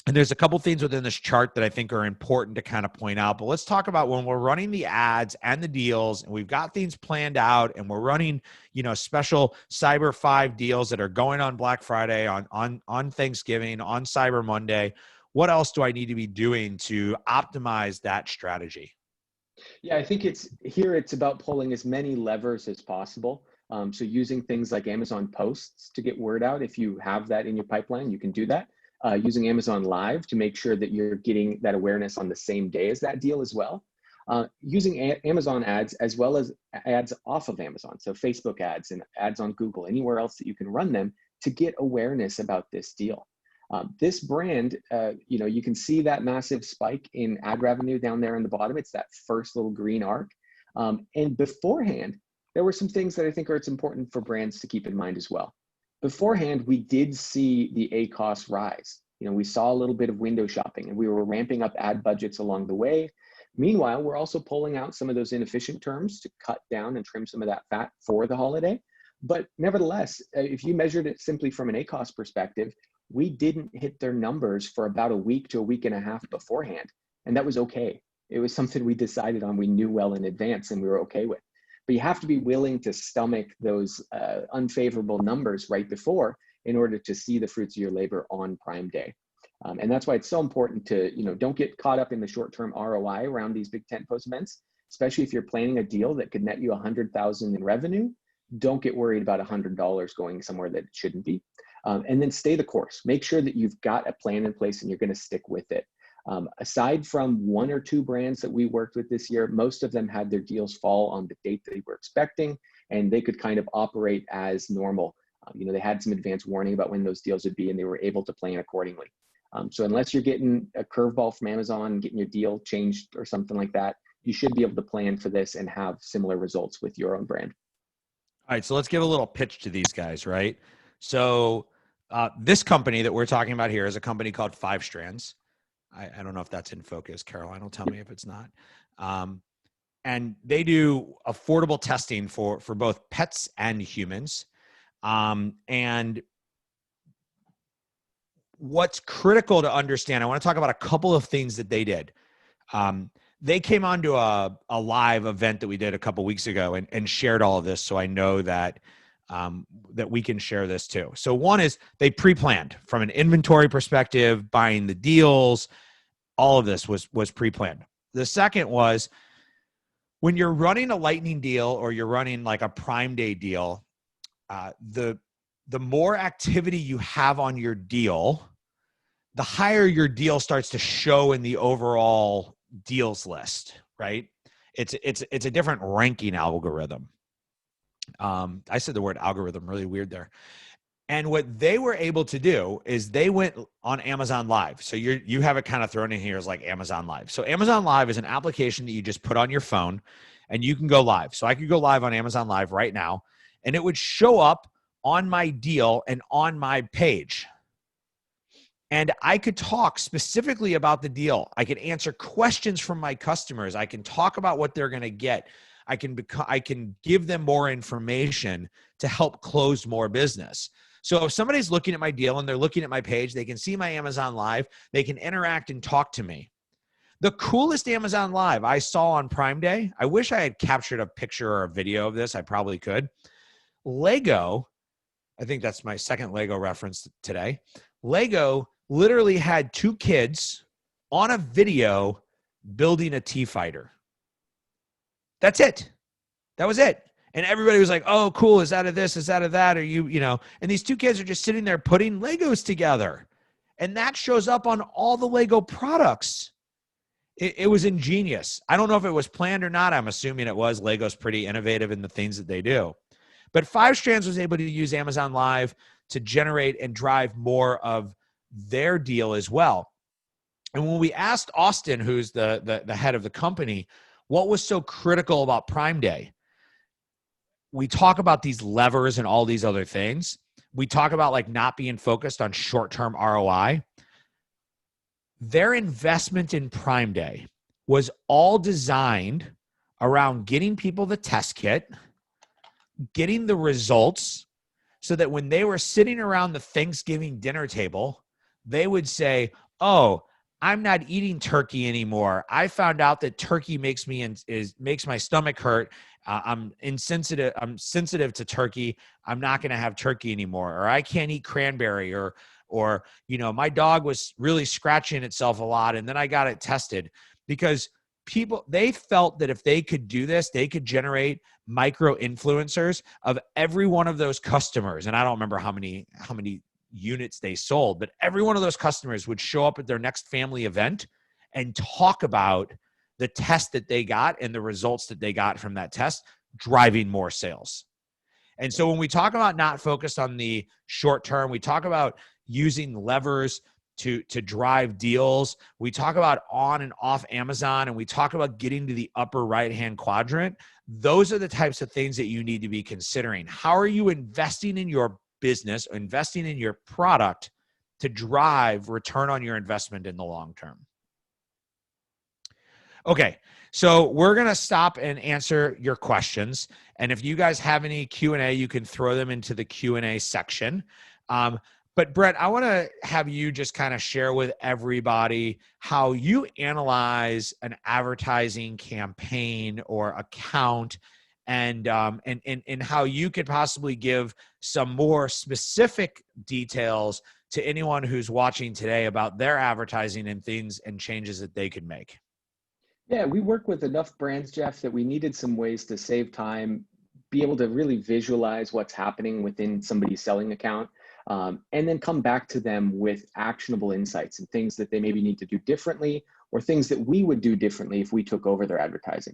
And there's a couple things within this chart that I think are important to kind of point out. But let's talk about when we're running the ads and the deals, and we've got things planned out, and we're running, special Cyber 5 deals that are going on Black Friday, on Thanksgiving, on Cyber Monday. What else do I need to be doing to optimize that strategy? Yeah, I think it's about pulling as many levers as possible. So using things like Amazon posts to get word out. If you have that in your pipeline, you can do that. Using Amazon Live to make sure that you're getting that awareness on the same day as that deal as well. Using Amazon ads as well as ads off of Amazon. So Facebook ads and ads on Google, anywhere else that you can run them to get awareness about this deal. This brand, you can see that massive spike in ad revenue down there in the bottom. It's that first little green arc. And beforehand, there were some things that I think it's important for brands to keep in mind as well. Beforehand, we did see the ACoS rise. We saw a little bit of window shopping, and we were ramping up ad budgets along the way. Meanwhile, we're also pulling out some of those inefficient terms to cut down and trim some of that fat for the holiday. But nevertheless, if you measured it simply from an ACoS perspective, we didn't hit their numbers for about a week to a week and a half beforehand. And that was okay. It was something we decided on, we knew well in advance, and we were okay with. But you have to be willing to stomach those unfavorable numbers right before in order to see the fruits of your labor on Prime Day. And that's why it's so important to, don't get caught up in the short-term ROI around these big tentpole events, especially if you're planning a deal that could net you $100,000 in revenue. Don't get worried about $100 going somewhere that it shouldn't be. And then stay the course. Make sure that you've got a plan in place and you're going to stick with it. Aside from one or two brands that we worked with this year, most of them had their deals fall on the date they were expecting, and they could kind of operate as normal. They had some advance warning about when those deals would be, and they were able to plan accordingly. So unless you're getting a curveball from Amazon, getting your deal changed or something like that, you should be able to plan for this and have similar results with your own brand. All right, so let's give a little pitch to these guys, right? So this company that we're talking about here is a company called 5 Strands. I don't know if that's in focus. Caroline will tell me if it's not. And they do affordable testing for both pets and humans. And what's critical to understand, I want to talk about a couple of things that they did. They came onto a live event that we did a couple weeks ago and shared all of this. So I know that that we can share this too. So one is they pre-planned from an inventory perspective, buying the deals, all of this was pre-planned. The second was when you're running a lightning deal or you're running like a Prime Day deal, the more activity you have on your deal, the higher your deal starts to show in the overall deals list, right? It's a different ranking algorithm. I said the word algorithm really weird there. And what they were able to do is they went on Amazon Live. So you have it kind of thrown in here as like Amazon Live. So Amazon Live is an application that you just put on your phone and you can go live. So I could go live on Amazon Live right now and it would show up on my deal and on my page. And I could talk specifically about the deal. I could answer questions from my customers. I can talk about what they're going to get. I can give them more information to help close more business. So if somebody's looking at my deal and they're looking at my page, they can see my Amazon Live, they can interact and talk to me. The coolest Amazon Live I saw on Prime Day, I wish I had captured a picture or a video of this. I probably could. Lego, I think that's my second Lego reference today. Lego literally had 2 kids on a video building a T-fighter. That's it. That was it. And everybody was like, oh, cool. Is that of this? Is that of that? Or and these 2 kids are just sitting there putting Legos together. And that shows up on all the Lego products. It was ingenious. I don't know if it was planned or not. I'm assuming it was. Lego's pretty innovative in the things that they do. But 5 Strands was able to use Amazon Live to generate and drive more of their deal as well. And when we asked Austin, who's the head of the company, what was so critical about Prime Day? We talk about these levers and all these other things. We talk about like not being focused on short-term ROI. Their investment in Prime Day was all designed around getting people the test kit, getting the results, so that when they were sitting around the Thanksgiving dinner table, they would say, oh, I'm not eating turkey anymore. I found out that turkey makes my stomach hurt. I'm insensitive. I'm sensitive to turkey. I'm not going to have turkey anymore. Or I can't eat cranberry. Or my dog was really scratching itself a lot, and then I got it tested. Because they felt that if they could do this, they could generate micro influencers of every one of those customers. And I don't remember how many units they sold, but every one of those customers would show up at their next family event and talk about the test that they got and the results that they got from that test, driving more sales. And so when we talk about not focused on the short term, we talk about using levers to drive deals. We talk about on and off Amazon, and we talk about getting to the upper right-hand quadrant. Those are the types of things that you need to be considering. How are you investing in your business, investing in your product to drive return on your investment in the long term? Okay, so we're going to stop and answer your questions. And if you guys have any Q&A, you can throw them into the Q&A section. But Brett, I want to have you just kind of share with everybody how you analyze an advertising campaign or account, and how you could possibly give some more specific details to anyone who's watching today about their advertising and things and changes that they could make. Yeah, we work with enough brands, Jeff, that we needed some ways to save time, be able to really visualize what's happening within somebody's selling account, and then come back to them with actionable insights and things that they maybe need to do differently, or things that we would do differently if we took over their advertising.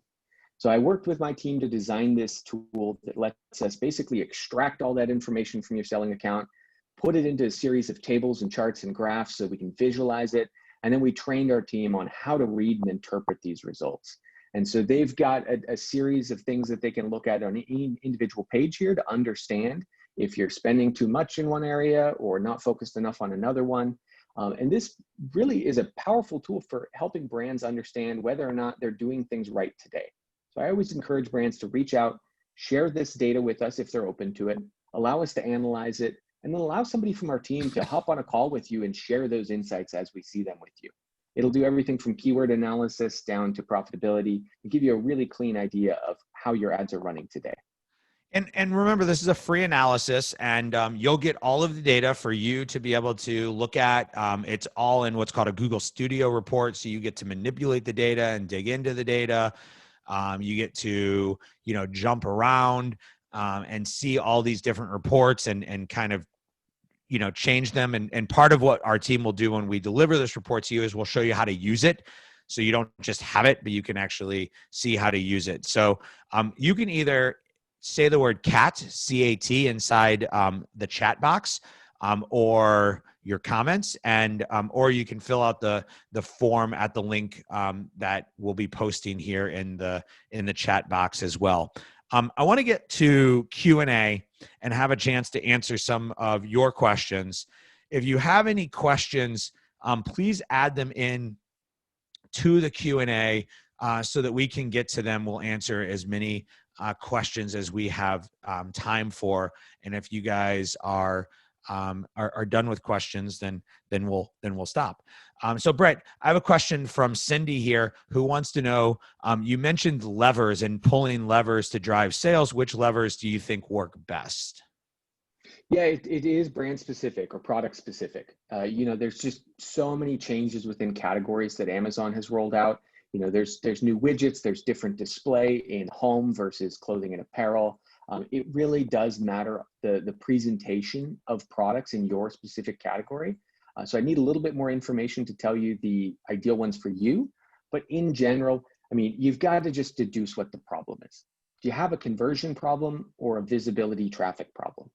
So I worked with my team to design this tool that lets us basically extract all that information from your selling account, put it into a series of tables and charts and graphs so we can visualize it. And then we trained our team on how to read and interpret these results. And so they've got a series of things that they can look at on any individual page here to understand if you're spending too much in one area or not focused enough on another one. And this really is a powerful tool for helping brands understand whether or not they're doing things right today. So I always encourage brands to reach out, share this data with us if they're open to it, allow us to analyze it, and then allow somebody from our team to hop on a call with you and share those insights as we see them with you. It'll do everything from keyword analysis down to profitability and give you a really clean idea of how your ads are running today. And remember, this is a free analysis, and you'll get all of the data for you to be able to look at. It's all in what's called a Google Studio report, so you get to manipulate the data and dig into the data. You get to jump around and see all these different reports and kind of change them. And part of what our team will do when we deliver this report to you is we'll show you how to use it. So you don't just have it, but you can actually see how to use it. So you can either say the word CAT, C-A-T, inside the chat box or your comments, and or you can fill out the form at the link that we'll be posting here in the chat box as well. I want to get to Q&A and have a chance to answer some of your questions. If you have any questions, please add them in to the Q&A so that we can get to them. We'll answer as many questions as we have time for. And if you guys are done with questions, then we'll stop. So Brett, I have a question from Cindy here who wants to know, you mentioned levers and pulling levers to drive sales. Which levers do you think work best? Yeah, it is brand specific or product specific. There's just so many changes within categories that Amazon has rolled out. There's new widgets, there's different display in home versus clothing and apparel. It really does matter the presentation of products in your specific category. So I need a little bit more information to tell you the ideal ones for you. But in general, you've got to just deduce what the problem is. Do you have a conversion problem or a visibility traffic problem?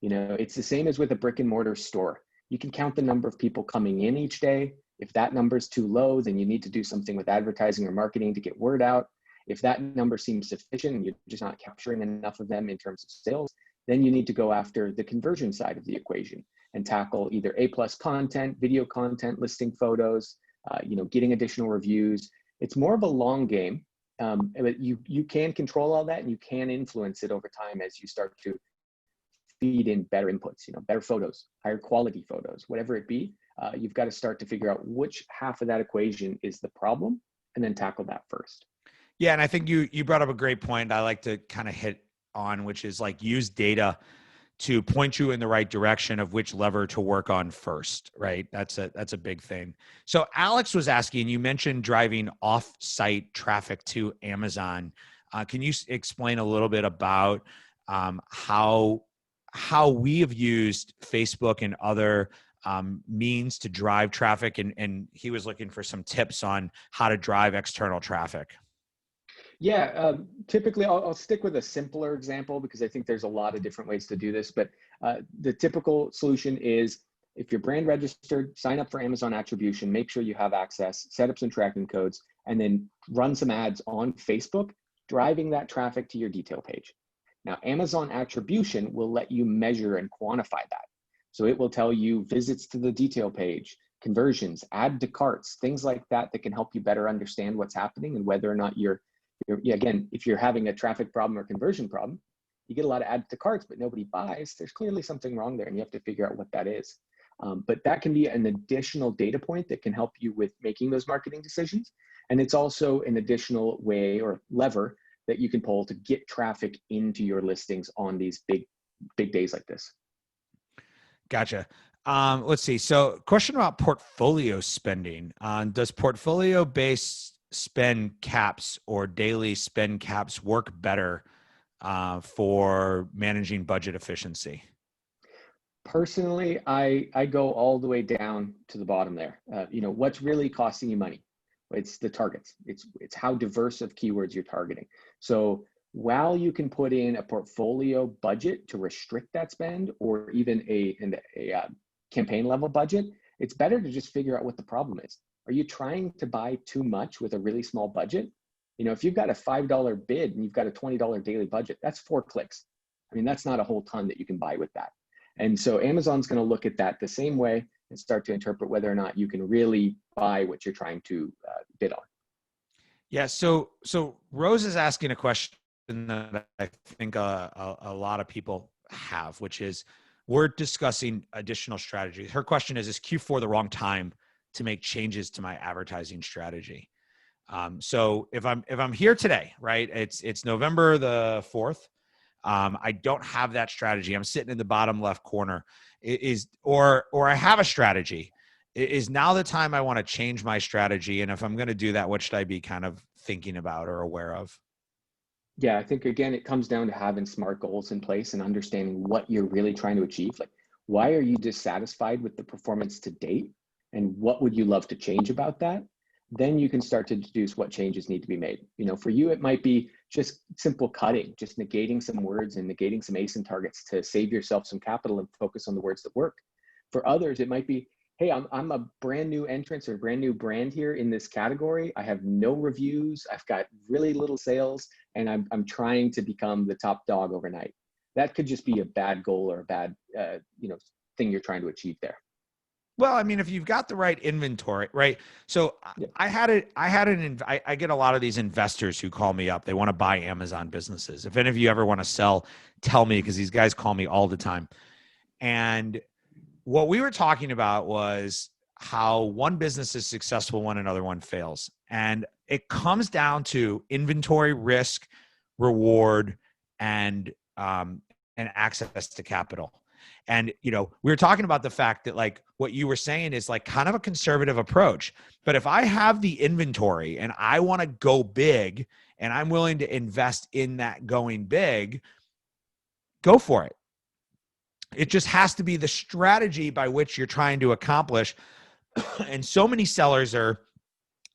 It's the same as with a brick and mortar store. You can count the number of people coming in each day. If that number is too low, then you need to do something with advertising or marketing to get word out. If that number seems sufficient and you're just not capturing enough of them in terms of sales, then you need to go after the conversion side of the equation and tackle either A+ content, video content, listing photos, getting additional reviews. It's more of a long game, but you can control all that and you can influence it over time as you start to feed in better inputs, better photos, higher quality photos, whatever it be. you've got to start to figure out which half of that equation is the problem and then tackle that first. Yeah, and I think you brought up a great point I like to kind of hit on, which is like use data to point you in the right direction of which lever to work on first, right? That's a big thing. So Alex was asking, you mentioned driving off-site traffic to Amazon. Can you explain a little bit about how we have used Facebook and other means to drive traffic? And he was looking for some tips on how to drive external traffic. Yeah, typically I'll stick with a simpler example because I think there's a lot of different ways to do this. But the typical solution is if you're brand registered, sign up for Amazon attribution, make sure you have access, set up some tracking codes, and then run some ads on Facebook, driving that traffic to your detail page. Now, Amazon attribution will let you measure and quantify that. So it will tell you visits to the detail page, conversions, add to carts, things like that that can help you better understand what's happening and whether or not again, if you're having a traffic problem or conversion problem, you get a lot of add to carts, but nobody buys, there's clearly something wrong there and you have to figure out what that is. But that can be an additional data point that can help you with making those marketing decisions. And it's also an additional way or lever that you can pull to get traffic into your listings on these big days like this. Gotcha. Let's see. So question about portfolio spending. Does portfolio-based spend caps or daily spend caps work better for managing budget efficiency? Personally, I go all the way down to the bottom there. What's really costing you money? It's the targets. It's how diverse of keywords you're targeting. So while you can put in a portfolio budget to restrict that spend, or even a campaign level budget, it's better to just figure out what the problem is. Are you trying to buy too much with a really small budget? If you've got a $5 bid and you've got a $20 daily budget, that's 4 clicks. I mean, that's not a whole ton that you can buy with that. And so Amazon's going to look at that the same way and start to interpret whether or not you can really buy what you're trying to bid on. Yeah. So Rose is asking a question that I think a lot of people have, which is we're discussing additional strategies. Her question is Q4 the wrong time to make changes to my advertising strategy? So if I'm here today, right, it's November the 4th. I don't have that strategy. I'm sitting in the bottom left corner. Or I have a strategy. Is now the time I want to change my strategy? And if I'm going to do that, what should I be kind of thinking about or aware of? Yeah, I think, again, it comes down to having SMART goals in place and understanding what you're really trying to achieve. Like, why are you dissatisfied with the performance to date? And what would you love to change about that? Then you can start to deduce what changes need to be made. For you, it might be just simple cutting, just negating some words and negating some ASIN targets to save yourself some capital and focus on the words that work. For others, it might be, hey, I'm a brand new entrant or a brand new brand here in this category. I have no reviews. I've got really little sales, and I'm trying to become the top dog overnight. That could just be a bad goal or a bad thing you're trying to achieve there. Well, I mean, if you've got the right inventory, right? So yeah. I get a lot of these investors who call me up. They want to buy Amazon businesses. If any of you ever want to sell, tell me, because these guys call me all the time. And what we were talking about was how one business is successful when another one fails. And it comes down to inventory, risk, reward, and access to capital. And, we were talking about the fact that like what you were saying is like kind of a conservative approach. But if I have the inventory and I want to go big and I'm willing to invest in that going big, go for it. It just has to be the strategy by which you're trying to accomplish. And so many sellers are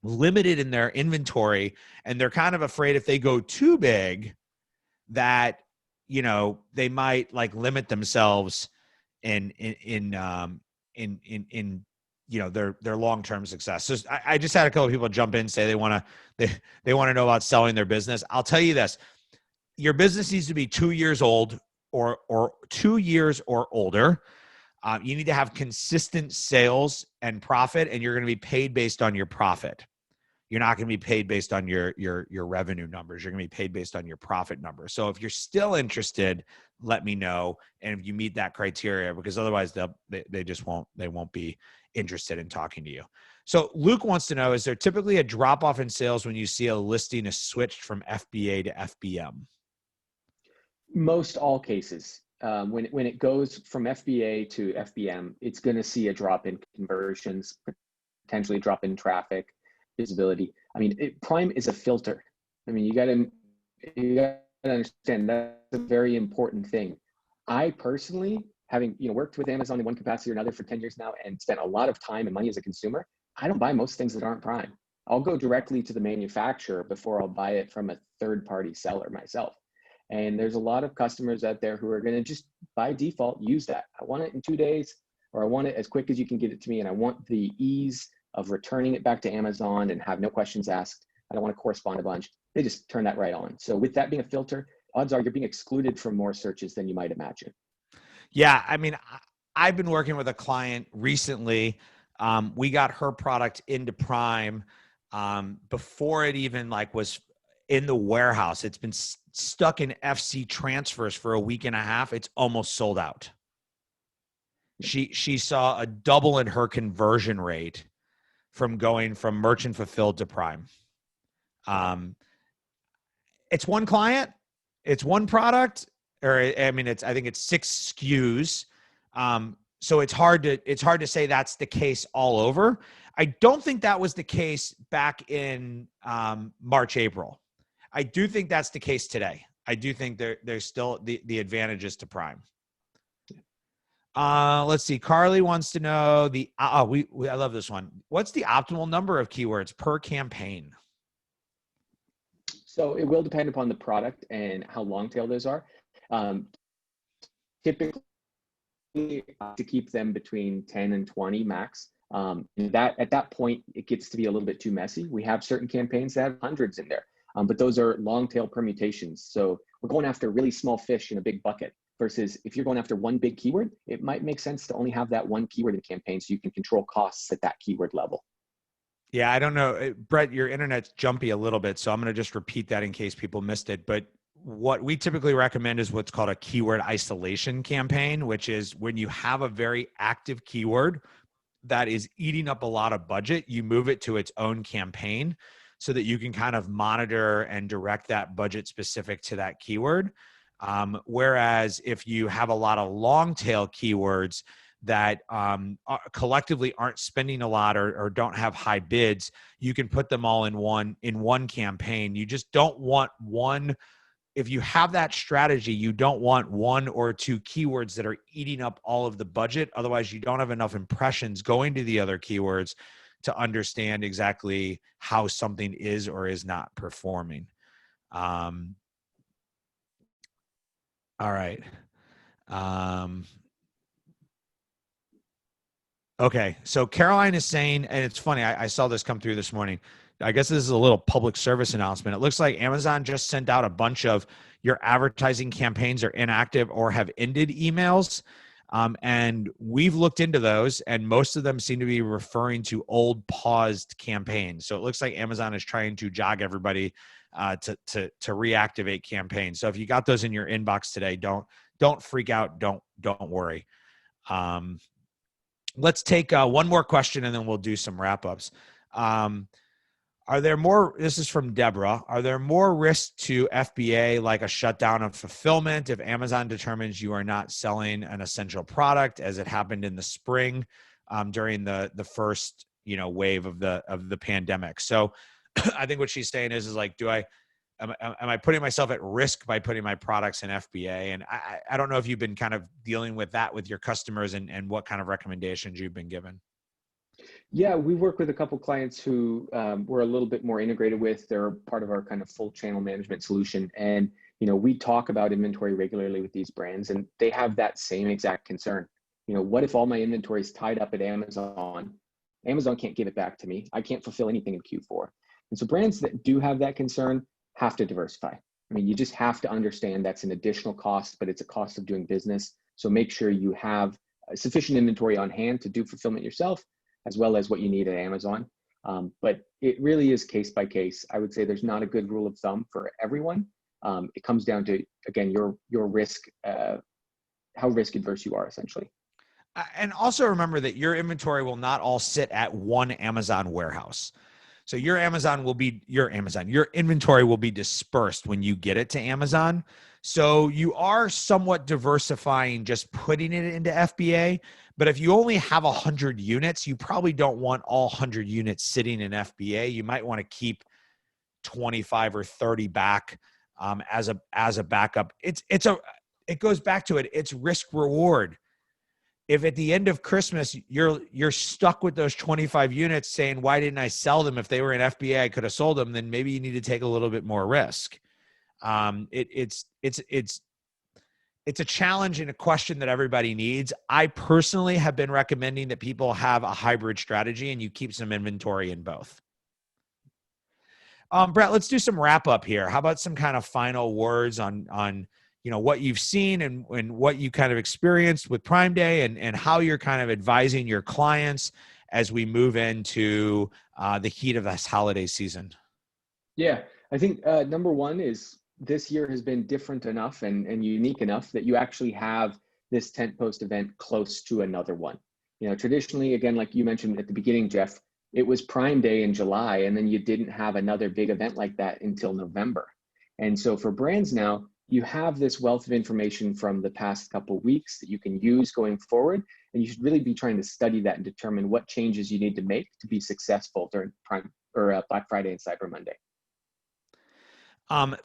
limited in their inventory, and they're kind of afraid if they go too big that, they might like limit themselves in their long-term success. So I just had a couple of people jump in, say they want to know about selling their business. I'll tell you this, your business needs to be 2 years old or 2 years or older. You need to have consistent sales and profit, and you're going to be paid based on your profit. You're not going to be paid based on your revenue numbers. You're going to be paid based on your profit numbers. So if you're still interested, let me know. And if you meet that criteria, because otherwise they won't be interested in talking to you. So Luke wants to know, is there typically a drop off in sales when you see a listing is switched from FBA to FBM? Most all cases. When it goes from FBA to FBM, it's going to see a drop in conversions, potentially a drop in traffic, visibility. I mean, Prime is a filter. I mean, you got to understand that's a very important thing. I personally, having worked with Amazon in one capacity or another for 10 years now and spent a lot of time and money as a consumer, I don't buy most things that aren't Prime. I'll go directly to the manufacturer before I'll buy it from a third-party seller myself. And there's a lot of customers out there who are going to just by default use that. I want it in 2 days, or I want it as quick as you can get it to me, and I want the ease of returning it back to Amazon and have no questions asked. I don't want to correspond a bunch. They just turn that right on. So with that being a filter, odds are you're being excluded from more searches than you might imagine. Yeah, I mean, I've been working with a client recently. We got her product into Prime before it even was in the warehouse. It's been stuck in FC transfers for a week and a half. It's almost sold out. She saw a double in her conversion rate from going from merchant fulfilled to Prime. It's one client, it's one product, or I mean, I think it's 6 SKUs. So it's hard to say that's the case all over. I don't think that was the case back in March, April. I do think that's the case today. I do think there's still the advantages to Prime. Let's see. Carly wants to know I love this one. What's the optimal number of keywords per campaign? So it will depend upon the product and how long tail those are. Typically, to keep them between 10 and 20 max. At that point, it gets to be a little bit too messy. We have certain campaigns that have hundreds in there, but those are long tail permutations. So we're going after really small fish in a big bucket versus if you're going after one big keyword, it might make sense to only have that one keyword in the campaign so you can control costs at that keyword level. Yeah, I don't know. Brett, your internet's jumpy a little bit, so I'm going to just repeat that in case people missed it. But what we typically recommend is what's called a keyword isolation campaign, which is when you have a very active keyword that is eating up a lot of budget, you move it to its own campaign so that you can kind of monitor and direct that budget specific to that keyword. Whereas if you have a lot of long tail keywords that collectively aren't spending a lot or don't have high bids, you can put them all in one campaign. You just don't want one. If you have that strategy, you don't want 1 or 2 keywords that are eating up all of the budget. Otherwise, you don't have enough impressions going to the other keywords to understand exactly how something is or is not performing. All right. Okay. So Caroline is saying, and it's funny, I saw this come through this morning. I guess this is a little public service announcement. It looks like Amazon just sent out a bunch of your advertising campaigns are inactive or have ended emails. And we've looked into those, and most of them seem to be referring to old paused campaigns. So it looks like Amazon is trying to jog everybody to reactivate campaigns. So if you got those in your inbox today, don't freak out. Don't worry. Let's take one more question, and then we'll do some wrap-ups. Are there more, this is from Deborah, are there more risks to FBA, like a shutdown of fulfillment if Amazon determines you are not selling an essential product, as it happened in the spring during the first wave of the pandemic? So I think what she's saying is like, am I putting myself at risk by putting my products in FBA? And I don't know if you've been kind of dealing with that with your customers and what kind of recommendations you've been given. Yeah, we work with a couple clients who we're a little bit more integrated with. They're part of our kind of full channel management solution. And, we talk about inventory regularly with these brands, and they have that same exact concern. What if all my inventory is tied up at Amazon? Amazon can't give it back to me. I can't fulfill anything in Q4. And so brands that do have that concern have to diversify. I mean, you just have to understand that's an additional cost, but it's a cost of doing business. So make sure you have sufficient inventory on hand to do fulfillment yourself, as well as what you need at Amazon. But it really is case by case. I would say there's not a good rule of thumb for everyone. It comes down to, again, your risk, how risk adverse you are essentially. And also remember that your inventory will not all sit at one Amazon warehouse. So your inventory will be dispersed when you get it to Amazon. So you are somewhat diversifying just putting it into FBA. But if you only have 100 units, you probably don't want all 100 units sitting in FBA. You might want to keep 25 or 30 back as a backup. It goes back to it. It's risk reward. If at the end of Christmas you're stuck with those 25 units saying, why didn't I sell them? If they were in FBA, I could have sold them. Then maybe you need to take a little bit more risk. It's a challenge and a question that everybody needs. I personally have been recommending that people have a hybrid strategy and you keep some inventory in both. Brett, let's do some wrap up here. How about some kind of final words on what you've seen and what you kind of experienced with Prime Day and how you're kind of advising your clients as we move into the heat of this holiday season? Yeah, I think number one is this year has been different enough and unique enough that you actually have this tent post event close to another one. Traditionally, again, like you mentioned at the beginning, Jeff, it was Prime Day in July, and then you didn't have another big event like that until November. And so for brands now, you have this wealth of information from the past couple of weeks that you can use going forward, and you should really be trying to study that and determine what changes you need to make to be successful during Black Friday and Cyber Monday.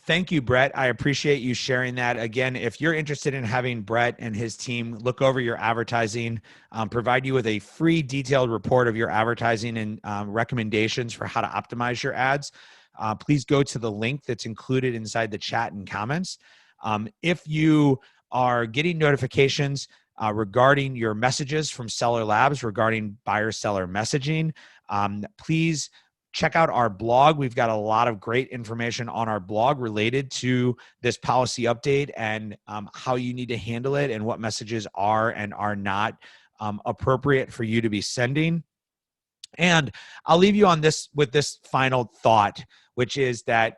Thank you, Brett. I appreciate you sharing that. Again, if you're interested in having Brett and his team look over your advertising, provide you with a free detailed report of your advertising and recommendations for how to optimize your ads, please go to the link that's included inside the chat and comments. If you are getting notifications regarding your messages from Seller Labs regarding buyer-seller messaging, please check out our blog. We've got a lot of great information on our blog related to this policy update and how you need to handle it and what messages are and are not appropriate for you to be sending. And I'll leave you on this with this final thought, which is that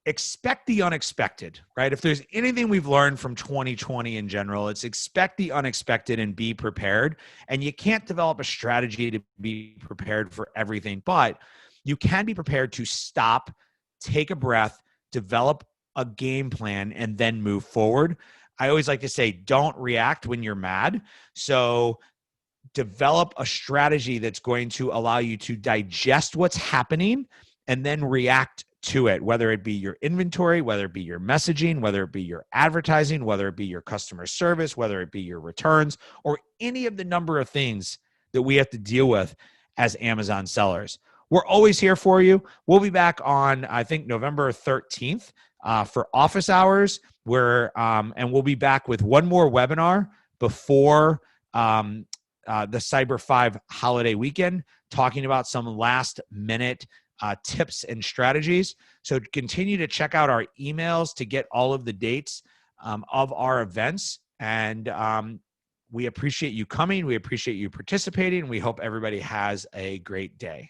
expect the unexpected, right? If there's anything we've learned from 2020 in general, it's expect the unexpected and be prepared. And you can't develop a strategy to be prepared for everything, but you can be prepared to stop, take a breath, develop a game plan, and then move forward. I always like to say, don't react when you're mad. So develop a strategy that's going to allow you to digest what's happening and then react to it, whether it be your inventory, whether it be your messaging, whether it be your advertising, whether it be your customer service, whether it be your returns, or any of the number of things that we have to deal with as Amazon sellers. We're always here for you. We'll be back on, I think, November 13th for office hours, and we'll be back with one more webinar before the Cyber 5 holiday weekend, talking about some last minute tips and strategies. So continue to check out our emails to get all of the dates of our events. And we appreciate you coming. We appreciate you participating. We hope everybody has a great day.